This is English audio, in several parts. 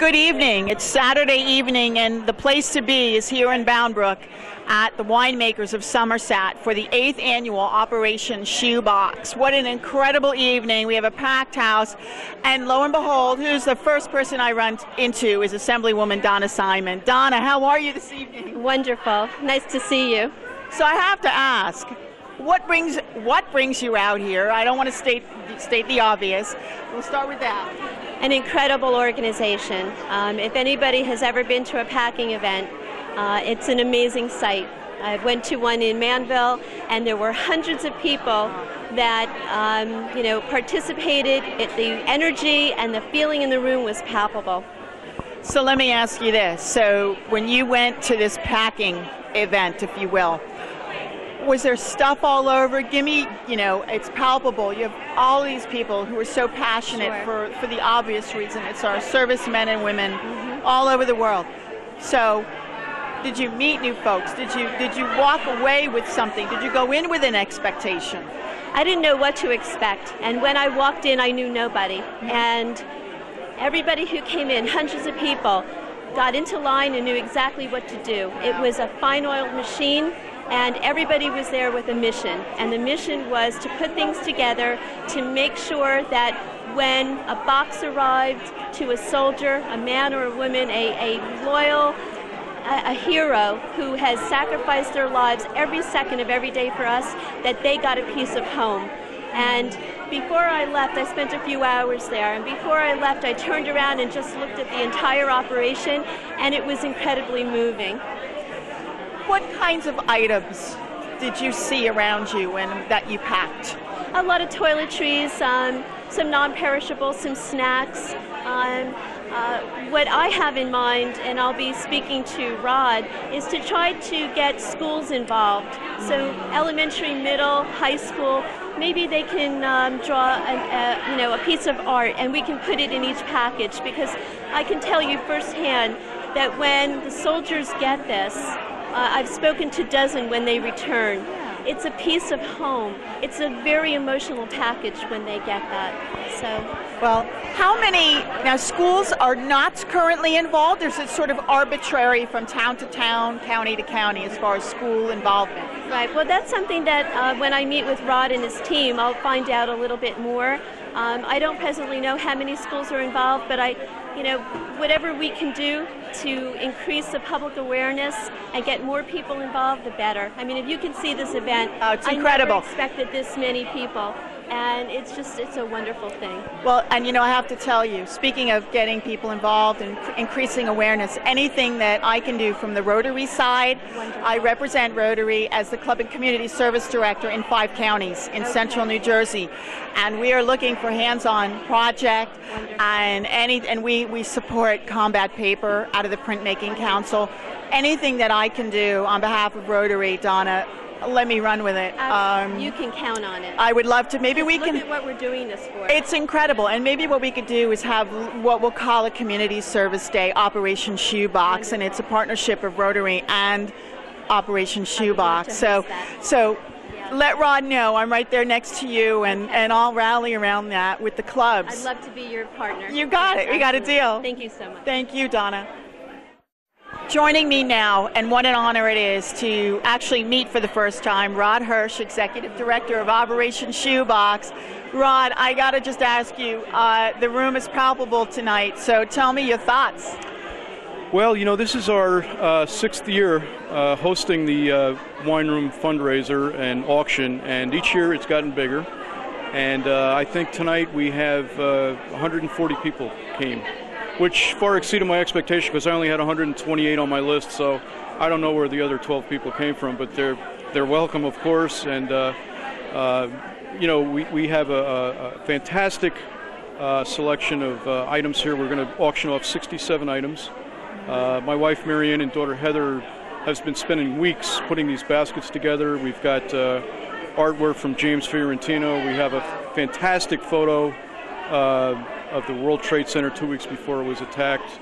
Good evening. It's Saturday evening, and the place to be is here in Bound Brook at the Winemakers of Somerset for the 8th annual Operation Shoebox. What an incredible evening. We have a packed house, and lo and behold, who's the first person I run into is Assemblywoman Donna Simon. Donna, how are you this evening? Wonderful. Nice to see you. So I have to ask, what brings you out here? I don't want to state the obvious. We'll start with that. An incredible organization. If anybody has ever been to a packing event, it's an amazing sight. I went to one in Manville, and there were hundreds of people that participated. The energy and the feeling in the room was palpable. So let me ask you this. So when you went to this packing event, if you will, was there stuff all over? Give me, it's palpable. You have all these people who are so passionate Sure. for the obvious reason. It's our servicemen and women all over the world. So did you meet new folks? Did you walk away with something? Did you go in with an expectation? I didn't know what to expect, and when I walked in, I knew nobody. And everybody who came in, hundreds of people, got into line and knew exactly what to do. It was a fine-oiled machine, and everybody was there with a mission. And the mission was to put things together to make sure that when a box arrived to a soldier, a man or a woman, a loyal, a hero who has sacrificed their lives every second of every day for us, that they got a piece of home. And before I left, I spent a few hours there, and before I left, I turned around and just looked at the entire operation, and it was incredibly moving. What kinds of items did you see around you and that you packed? A lot of toiletries, some non-perishables, some snacks. What I have in mind, and I'll be speaking to Rod, is to try to get schools involved. So elementary, middle, high school, maybe they can draw a piece of art, and we can put it in each package, because I can tell you firsthand that when the soldiers get this, I've spoken to a dozen when they return. It's a piece of home. It's a very emotional package when they get that. Well, how many, now schools are not currently involved, or is it sort of arbitrary from town to town, county to county as far as school involvement? Right, well that's something that when I meet with Rod and his team, I'll find out a little bit more. I don't presently know how many schools are involved, but whatever we can do to increase the public awareness and get more people involved, the better. I mean, if you can see this event, it's incredible. I never expected this many people, and it's a wonderful thing. Well, and I have to tell you, speaking of getting people involved and increasing awareness, anything that I can do from the Rotary side, Wonderful. I represent Rotary as the Club and Community Service Director in 5 counties in central New Jersey, and we are looking for hands-on project. Wonderful. And we support Combat Paper out of the Printmaking Council. Anything that I can do on behalf of Rotary, Donna, let me run with it. You can count on it. I would love to. Maybe we can. Look at what we're doing this for. It's incredible, and maybe what we could do is have what we'll call a Community Service Day, Operation Shoebox, and it's a partnership of Rotary and Operation Shoebox. So. Let Rod know I'm right there next to you, and I'll rally around that with the clubs. I'd love to be your partner. You got it. We got a deal. Thank you so much. Thank you, Donna. Joining me now, and what an honor it is to actually meet for the first time, Rod Hirsch, Executive Director of Operation Shoebox. Rod, I got to just ask you, the room is palpable tonight, so tell me your thoughts. Well, this is our 6th year hosting the wine room fundraiser and auction, and each year it's gotten bigger. And I think tonight we have 140 people came, which far exceeded my expectation because I only had 128 on my list. So I don't know where the other 12 people came from, but they're welcome, of course. And we have a fantastic selection of items here. We're going to auction off 67 items. My wife Marianne and daughter Heather has been spending weeks putting these baskets together. We've got artwork from James Fiorentino. We have a fantastic photo of the World Trade Center 2 weeks before it was attacked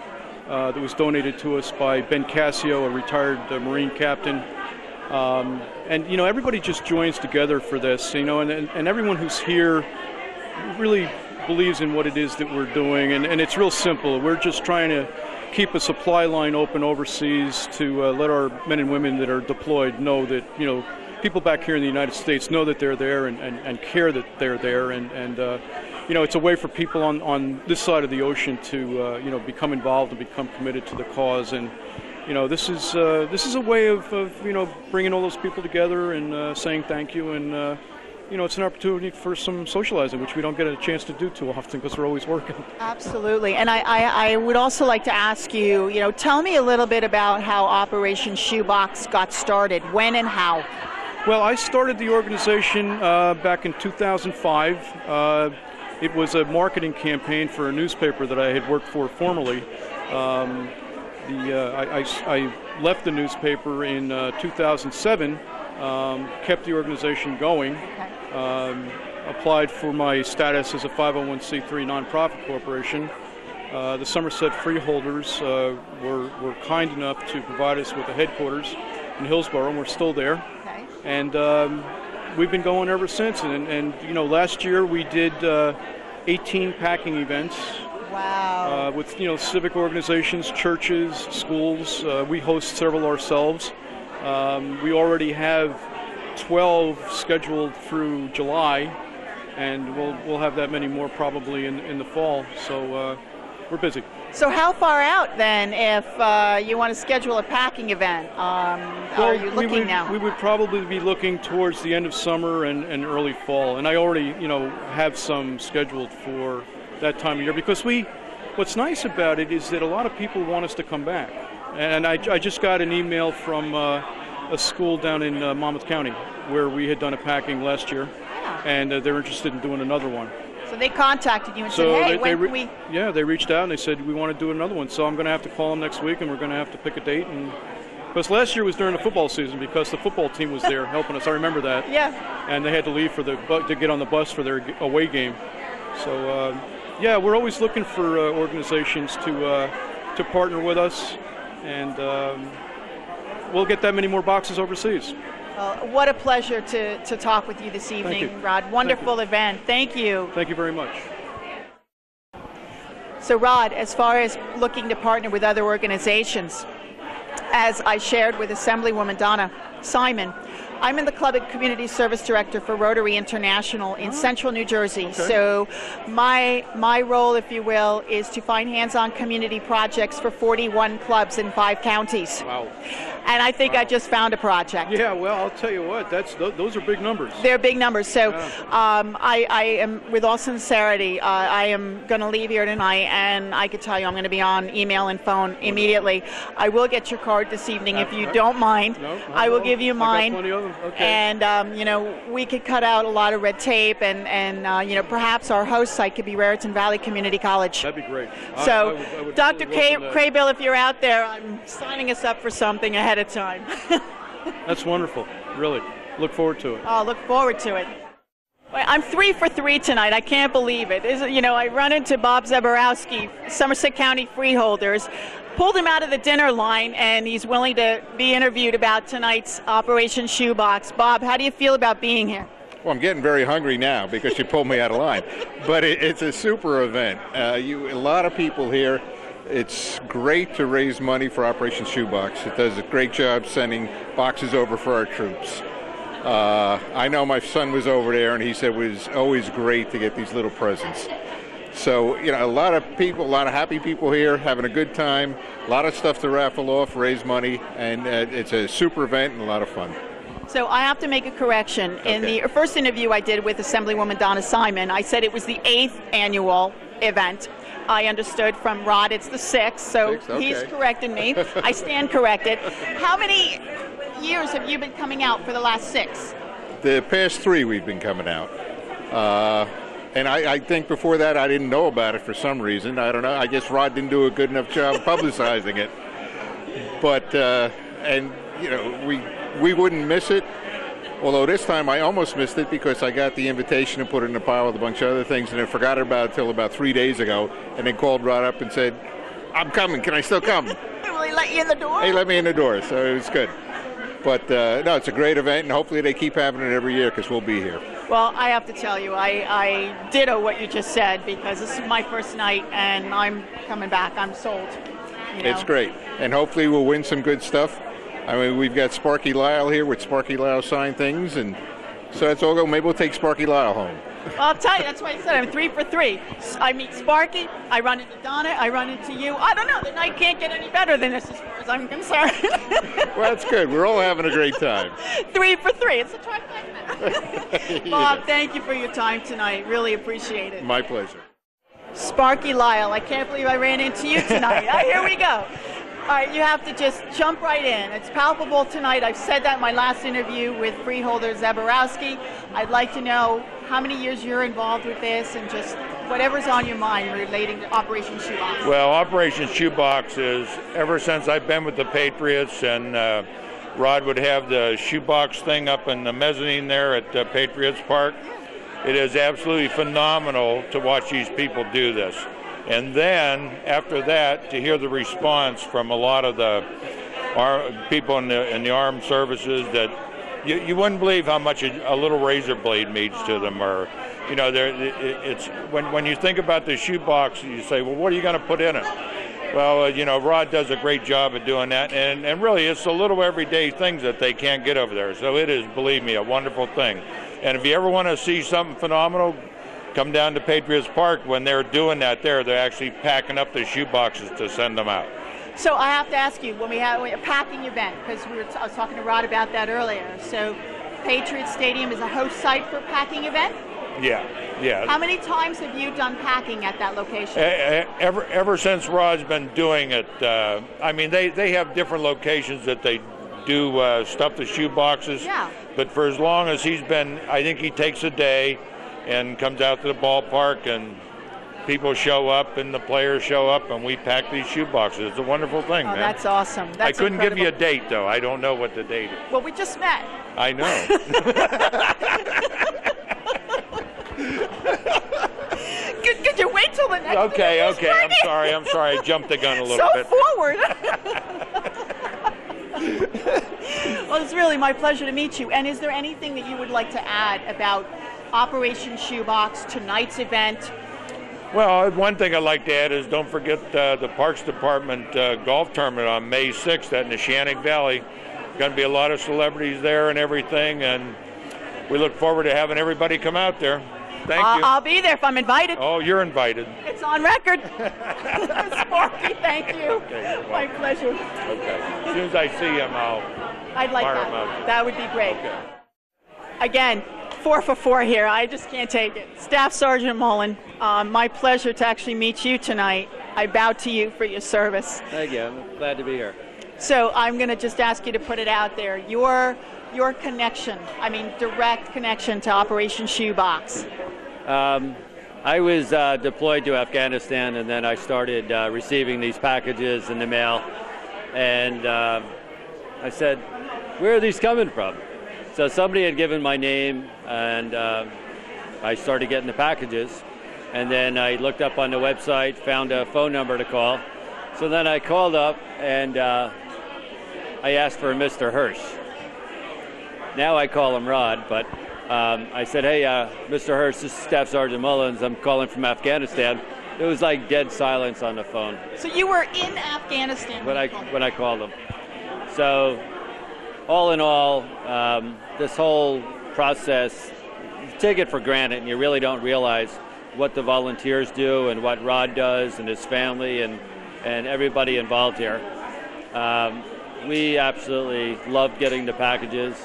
that was donated to us by Ben Cassio, a retired Marine captain. And everybody just joins together for this, and everyone who's here really believes in what it is that we're doing, and it's real simple. We're just trying to keep a supply line open overseas to let our men and women that are deployed know that, people back here in the United States know that they're there and care that they're there, and it's a way for people on this side of the ocean to become involved and become committed to the cause. And this is a way of bringing all those people together and saying thank you, and it's an opportunity for some socializing, which we don't get a chance to do too often because we're always working. Absolutely. And I would also like to ask you, tell me a little bit about how Operation Shoebox got started, when and how. Well, I started the organization back in 2005. It was a marketing campaign for a newspaper that I had worked for formerly. I left the newspaper in 2007, kept the organization going, applied for my status as a 501c3 nonprofit corporation. The Somerset freeholders were kind enough to provide us with a headquarters in Hillsborough, and we're still there. And we've been going ever since. And last year we did 18 packing events. Wow. With civic organizations, churches, schools. We host several ourselves. We already have 12 scheduled through July, and we'll have that many more probably in the fall. So we're busy. So how far out then, if you want to schedule a packing event? Are you looking now? We would probably be looking towards the end of summer and early fall, and I already have some scheduled for that time of year, because what's nice about it is that a lot of people want us to come back. And I just got an email from a school down in Monmouth County where we had done a packing last year, and they're interested in doing another one. So they contacted you and said, hey, when can we... Yeah, they reached out and they said, we want to do another one. So I'm going to have to call them next week, and we're going to have to pick a date. And because last year was during the football season, because the football team was there helping us. I remember that. Yeah. And they had to leave to get on the bus for their away game. So, we're always looking for organizations to partner with us, and we'll get that many more boxes overseas. Well, what a pleasure to talk with you this evening, Rod. Wonderful event. Thank you. Thank you very much. So, Rod, as far as looking to partner with other organizations, as I shared with Assemblywoman Donna Simon, I'm in the Club and Community Service Director for Rotary International in Central New Jersey. Okay. So my role, if you will, is to find hands-on community projects for 41 clubs in 5 counties. Wow. And I think I just found a project. Yeah, well, I'll tell you what, those are big numbers. They're big numbers. So I am, with all sincerity, I am going to leave here tonight, and I could tell you I'm going to be on email and phone immediately. I will get your card this evening if you don't mind. No, I will give you mine. I got plenty of them. Okay. And we could cut out a lot of red tape, and perhaps our host site could be Raritan Valley Community College. That'd be great. So, I would Dr. really Craybill, if you're out there, I'm signing us up for something ahead of time. That's wonderful. Really. Look forward to it. Oh, look forward to it. I'm 3 for 3 tonight. I can't believe it. I run into Bob Zaborowski, Somerset County Freeholders, pulled him out of the dinner line, and he's willing to be interviewed about tonight's Operation Shoebox. Bob, how do you feel about being here? Well, I'm getting very hungry now because you pulled me out of line. But it's a super event. A lot of people here. It's great to raise money for Operation Shoebox. It does a great job sending boxes over for our troops. I know my son was over there, and he said it was always great to get these little presents. So, a lot of people, a lot of happy people here, having a good time, a lot of stuff to raffle off, raise money, and it's a super event and a lot of fun. So I have to make a correction. Okay. In the first interview I did with Assemblywoman Donna Simon, I said it was the 8th annual event. I understood from Rod it's the 6th, so okay. He's corrected me. I stand corrected. How many years have you been coming out for the last 6? The past 3 we've been coming out. And I think before that I didn't know about it for some reason. I don't know. I guess Rod didn't do a good enough job publicizing it. But, we wouldn't miss it. Although this time I almost missed it because I got the invitation and put it in a pile with a bunch of other things, and I forgot about it until about 3 days ago, and then called Rod up and said, I'm coming. Can I still come? Will he let you in the door? He let me in the door, so it was good. But, no, it's a great event, and hopefully they keep having it every year because we'll be here. Well, I have to tell you, I ditto what you just said, because this is my first night and I'm coming back. I'm sold. You know? It's great. And hopefully we'll win some good stuff. I mean, we've got Sparky Lyle here with Sparky Lyle signed things, and so that's all go. Maybe we'll take Sparky Lyle home. Well, I'll tell you, that's why I said I'm 3 for 3. I meet Sparky, I run into Donna, I run into you. I don't know, the night can't get any better than this as far as I'm concerned. Well, that's good. We're all having a great time. 3 for 3. It's a trifecta. Bob, thank you for your time tonight. Really appreciate it. My pleasure. Sparky Lyle, I can't believe I ran into you tonight. Here we go. All right, you have to just jump right in. It's palpable tonight. I've said that in my last interview with Freeholder Zaborowski. I'd like to know how many years you're involved with this and just whatever's on your mind relating to Operation Shoebox. Well, Operation Shoebox is ever since I've been with the Patriots, and Rod would have the shoebox thing up in the mezzanine there at Patriots Park. It is absolutely phenomenal to watch these people do this. And then, after that, to hear the response from a lot of the people in the armed services, that you wouldn't believe how much a little razor blade means to them. Or, you know, it's when you think about the shoebox, you say, well, what are you going to put in it? Well, you know, Rod does a great job at doing that, and really, it's the little everyday things that they can't get over there. So it is, believe me, a wonderful thing. And if you ever want to see something phenomenal, come down to Patriots Park. When they're doing that there, they're actually packing up the shoe boxes to send them out. So I have to ask you, when we have a packing event, because I was talking to Rod about that earlier, so Patriots Stadium is a host site for a packing event? Yeah. How many times have you done packing at that location? Ever since Rod's been doing it, I mean, they have different locations that they do stuff the shoe boxes. Yeah. But for as long as he's been, I think he takes a day and comes out to the ballpark, and people show up and the players show up, and we pack these shoe boxes. It's a wonderful thing, man. That's awesome. That's I couldn't incredible. give you a date, though. I don't know what the date is. Well, we just met. I know. Could you wait till the next Okay. interview, I'm sorry. I jumped the gun a little bit. forward. Well, it's really my pleasure to meet you. And is there anything that you would like to add about Operation Shoebox, tonight's event? Well, one thing I'd like to add is don't forget the Parks Department golf tournament on May 6th at Neshannock Valley. Going to be a lot of celebrities there and everything, and we look forward to having everybody come out there. Thank you. I'll be there if I'm invited. Oh, you're invited. It's on record. Sparky, thank you. Okay, my pleasure. Okay. As soon as I see him, I'd like fire that. him out. That would be great. Okay. Again, 4 for 4 here. I just can't take it. Staff Sergeant Mullen, my pleasure to actually meet you tonight. I bow to you for your service. Thank you. I'm glad to be here. So I'm going to just ask you to put it out there. Your connection, direct connection to Operation Shoebox. I was deployed to Afghanistan, and then I started receiving these packages in the mail. And I said, where are these coming from? So somebody had given my name, and I started getting the packages. And then I looked up on the website, found a phone number to call. So then I called up, and I asked for Mr. Hirsch. Now I call him Rod, but I said, hey, Mr. Hirsch, this is Staff Sergeant Mullins. I'm calling from Afghanistan. It was like dead silence on the phone. So you were in Afghanistan when I called him. So all in all, this whole process, you take it for granted, and you really don't realize what the volunteers do and what Rod does and his family and everybody involved here. We absolutely love getting the packages,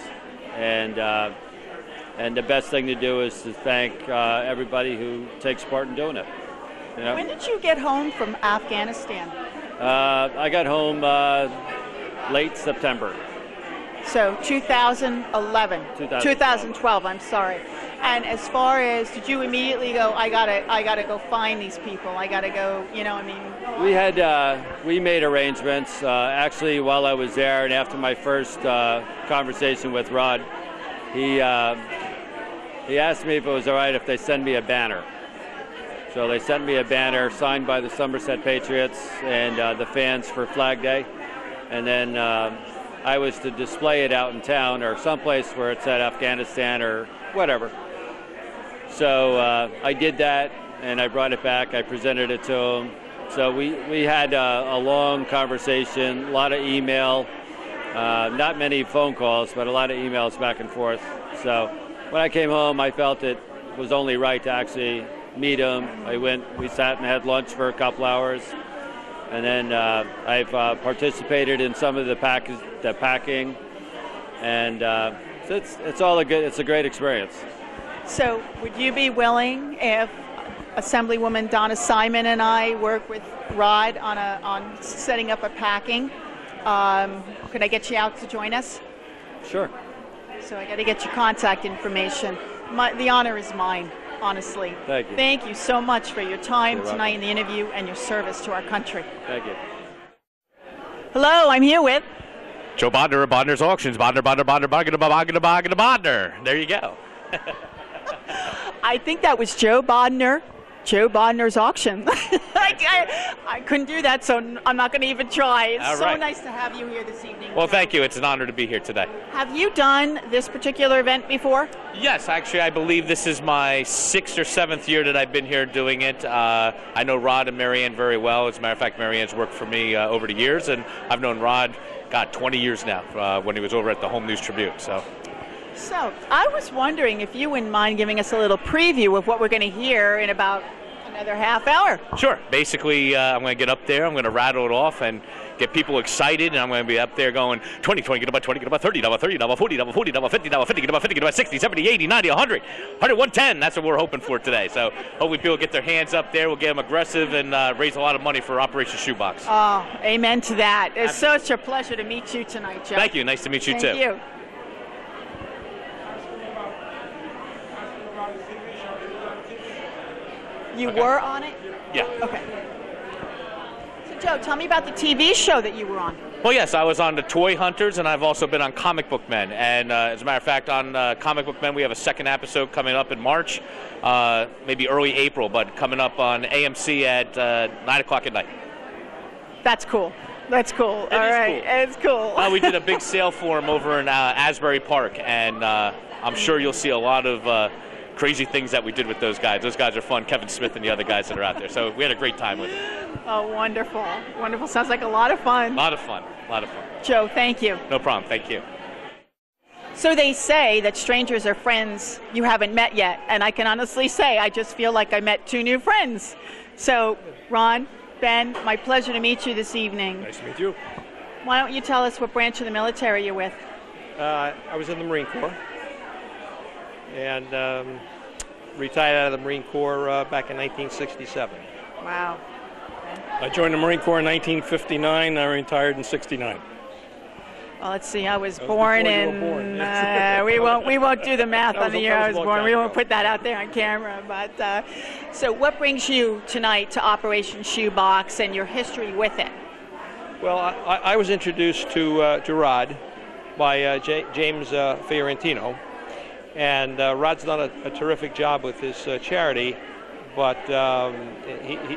and the best thing to do is to thank everybody who takes part in doing it. You know? When did you get home from Afghanistan? I got home late September. So 2011. 2012, I'm sorry. And as far as, did you immediately go, I gotta go find these people, I gotta go, We made arrangements. Actually, while I was there and after my first conversation with Rod, he asked me if it was all right if they send me a banner. So they sent me a banner signed by the Somerset Patriots and the fans for Flag Day. And then I was to display it out in town or someplace where it said Afghanistan or whatever. So I did that, and I brought it back. I presented it to him. So we had a long conversation, a lot of email, not many phone calls, but a lot of emails back and forth. So when I came home, I felt it was only right to actually meet him. We sat and had lunch for a couple hours, and then I've participated in some of the packing, and so it's a great experience. So would you be willing, if Assemblywoman Donna Simon and I work with Rod on setting up a packing, could I get you out to join us? Sure. So I got to get your contact information. The honor is mine, honestly. Thank you. Thank you so much for your time You're tonight in welcome. the interview and your service to our country. Thank you. Hello, I'm here with Joe Bodnar of Bodnar's Auctions. Bodnar. There you go. I think that was Joe Bodnar, Joe Bodnar's Auction. I couldn't do that, so I'm not going to even try. It's All so right. nice to have you here this evening. Well, Joe. thank you. It's an honor to be here today. Have you done this particular event before? Yes, actually, I believe this is my 6th or 7th year that I've been here doing it. I know Rod and Marianne very well. As a matter of fact, Marianne's worked for me over the years, and I've known Rod, 20 years now, when he was over at the Home News Tribune. So I was wondering if you wouldn't mind giving us a little preview of what we're going to hear in about another half hour. Sure. Basically, I'm going to get up there. I'm going to rattle it off and get people excited, and I'm going to be up there going 20, get about 20, get about 30, about 30, about 40, about 40, about 50, about 50, get about 50, get about 60, 70, 80, 90, 100, 100, 110. That's what we're hoping for today. So hopefully people get their hands up there. We'll get them aggressive and raise a lot of money for Operation Shoebox. Oh, amen to that. It's such a pleasure to meet you tonight, Joe. Thank you. Nice to meet you, too. Thank you. You were on it? Yeah. Okay. So, Joe, tell me about the TV show that you were on. Well, yes, I was on the Toy Hunters, and I've also been on Comic Book Men. And as a matter of fact, on Comic Book Men, we have a second episode coming up in March, maybe early April, but coming up on AMC at 9 o'clock at night. That's cool. That's cool. It All is right. cool. It's cool. We did a big sale for them over in Asbury Park, and I'm sure you'll see a lot of crazy things that we did with those guys. Those guys are fun, Kevin Smith and the other guys that are out there. So we had a great time with them. Oh, wonderful. Wonderful. Sounds like a lot of fun. A lot of fun. Joe, thank you. No problem. Thank you. So they say that strangers are friends you haven't met yet. And I can honestly say I just feel like I met two new friends. So, Ron, Ben, my pleasure to meet you this evening. Nice to meet you. Why don't you tell us what branch of the military you're with? I was in the Marine Corps and retired out of the Marine Corps back in 1967. Wow. I joined the Marine Corps in 1959. I retired in '69. Well, let's see. I was before born you were in. born. We won't do the math on the year I was born. We won't ago. put that out there on camera. But so, what brings you tonight to Operation Shoebox and your history with it? Well, I was introduced to Rod by James Fiorentino, and Rod's done a terrific job with his charity, but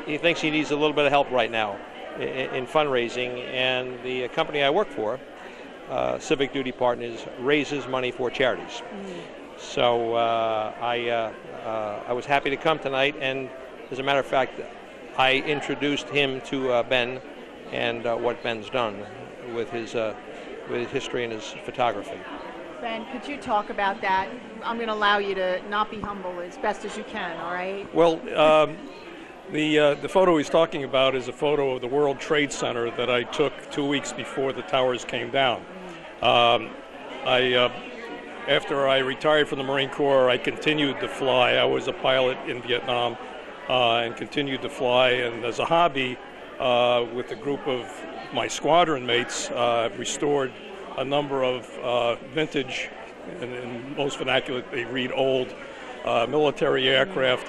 he thinks he needs a little bit of help right now in fundraising, and the company I work for, Civic Duty Partners, raises money for charities. So I was happy to come tonight, and as a matter of fact, I introduced him to Ben and what Ben's done with his history and his photography. Ben, could you talk about that? I'm going to allow you to not be humble as best as you can, all right? Well, the photo he's talking about is a photo of the World Trade Center that I took 2 weeks before the towers came down. After I retired from the Marine Corps, I continued to fly. I was a pilot in Vietnam and continued to fly. And as a hobby, with a group of my squadron mates, restored a number of vintage, and in most vernacular they read old, military aircraft,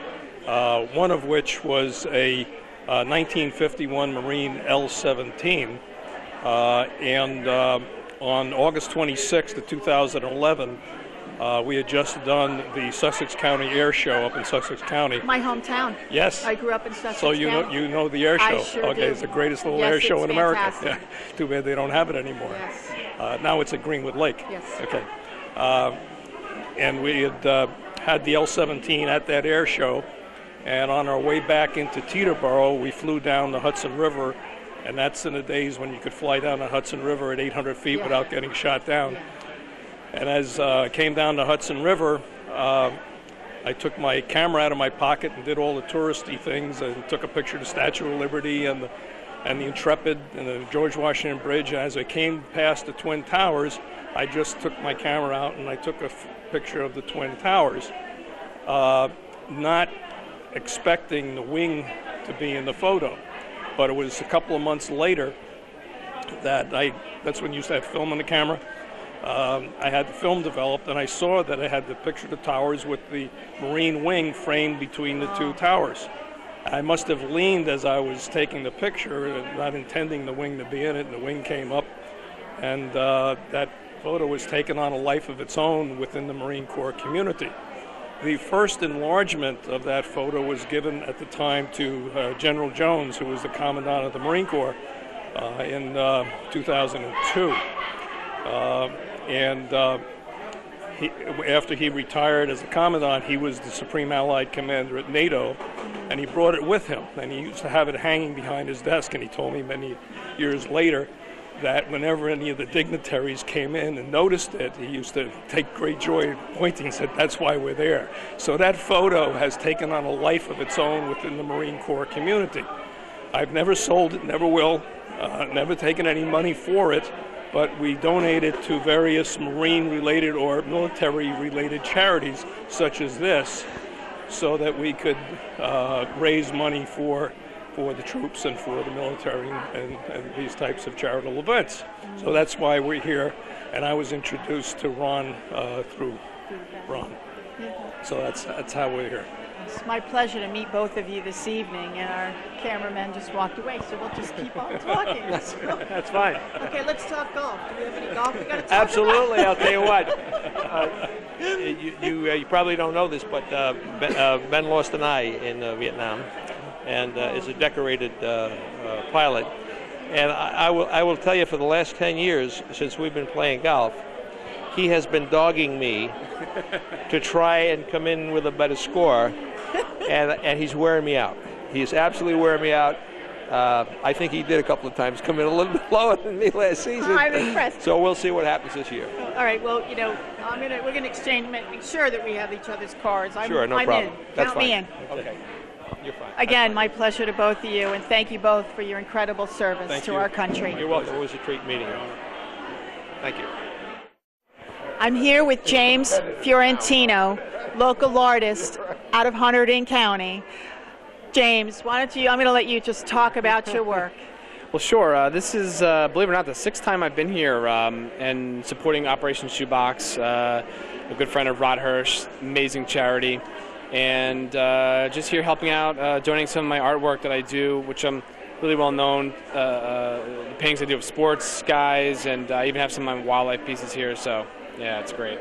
one of which was a 1951 Marine L-17. And on August 26th of 2011, we had just done the Sussex County Air Show up in Sussex County. My hometown. Yes. I grew up in Sussex So County. you know the air show. I sure Okay, do. it's the greatest little Yes, air show it's in America. fantastic. Yeah. Too bad they don't have it anymore. Yes. Now it's at Greenwood Lake. Yes. Okay. And we had had the L-17 at that air show, and on our way back into Teterboro, we flew down the Hudson River, and that's in the days when you could fly down the Hudson River at 800 feet without getting shot down. And as I came down the Hudson River, I took my camera out of my pocket and did all the touristy things and took a picture of the Statue of Liberty and the Intrepid and the George Washington Bridge. And as I came past the Twin Towers, I just took my camera out and I took a picture of the Twin Towers, not expecting the wing to be in the photo. But it was a couple of months later that's when you used to have film on the camera. I had the film developed, and I saw that I had the picture of the towers with the Marine wing framed between the two towers. I must have leaned as I was taking the picture, not intending the wing to be in it, and the wing came up. And that photo was taken on a life of its own within the Marine Corps community. The first enlargement of that photo was given at the time to General Jones, who was the Commandant of the Marine Corps, in 2002. After he retired as a Commandant, he was the Supreme Allied Commander at NATO, and he brought it with him. And he used to have it hanging behind his desk, and he told me many years later that whenever any of the dignitaries came in and noticed it, he used to take great joy pointing and said, "That's why we're there." So that photo has taken on a life of its own within the Marine Corps community. I've never sold it, never will, never taken any money for it, but we donate it to various Marine-related or military-related charities such as this, so that we could raise money for the troops and for the military and these types of charitable events. So that's why we're here, and I was introduced to Ron through Ron. So that's how we're here. It's my pleasure to meet both of you this evening, and our cameraman just walked away, so we'll just keep on talking. That's fine. Okay, let's talk golf. Do we have any golf we got to talk Absolutely. about? I'll tell you what. You probably don't know this, but Ben lost an eye in Vietnam, and is a decorated pilot. And I will tell you, for the last 10 years since we've been playing golf, he has been dogging me to try and come in with a better score, and he's wearing me out. He's absolutely wearing me out. I think he did a couple of times come in a little bit lower than me last season. I'm impressed. So we'll see what happens this year. All right. Well, we're gonna exchange, make sure that we have each other's cards. Sure, no I'm problem. In. That's Count fine. me in. Okay. You're fine. Again, my pleasure to both of you, and thank you both for your incredible service Thank to you. our country. You're welcome. It was a treat meeting you. Thank you. I'm here with James Fiorentino, local artist out of Hunterdon County. James, I'm going to let you just talk about your work. Well, sure. This is, believe it or not, the 6th time I've been here and supporting Operation Shoebox, a good friend of Rod Hirsch, amazing charity, and just here helping out, donating some of my artwork that I do, which I'm really well known, the paintings I do of sports guys, and I even have some of my wildlife pieces here, so yeah, it's great.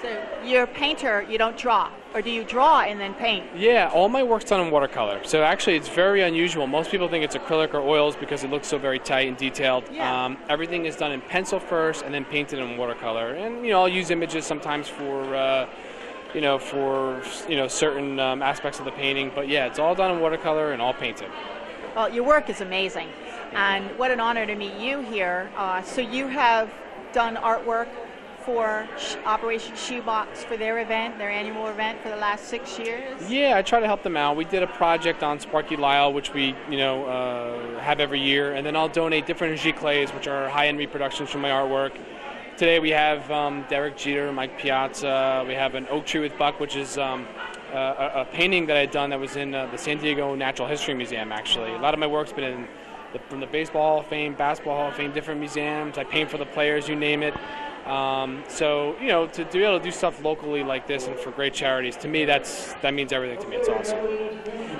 So you're a painter, you don't draw, or do you draw and then paint? Yeah, all my work's done in watercolor. So actually it's very unusual. Most people think it's acrylic or oils because it looks so very tight and detailed. Yeah. Everything is done in pencil first and then painted in watercolor. And I'll use images sometimes for certain aspects of the painting. But yeah, it's all done in watercolor and all painted. Well, your work is amazing, and what an honor to meet you here. So you have done artwork for Operation Shoebox for their event, their annual event, for the last 6 years? Yeah, I try to help them out. We did a project on Sparky Lyle, which we have every year, and then I'll donate different giclées, which are high-end reproductions from my artwork. Today we have Derek Jeter, Mike Piazza. We have an oak tree with buck, which is a painting that I'd done that was in the San Diego Natural History Museum, actually. A lot of my work's been from the Baseball Hall of Fame, Basketball Hall of Fame, different museums. I paint for the players, you name it. To be able to do stuff locally like this and for great charities, to me, that means everything to me. It's awesome.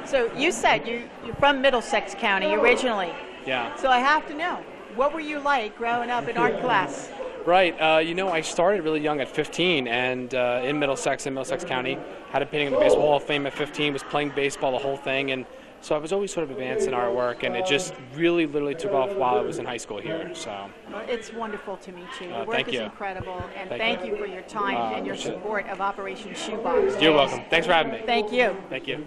So you said you're from Middlesex County originally. Yeah. So I have to know, what were you like growing up in art class? Right. I started really young at 15 and in Middlesex County. Had a painting in the Baseball Hall of Fame at 15, was playing baseball the whole thing, and So I was always sort of advanced in artwork, and it just really literally took off while I was in high school here. So it's wonderful to meet you. The work thank is you. incredible, and thank you for your time and your support of Operation Shoebox. You're welcome. Thanks for having me. Thank you. Thank you.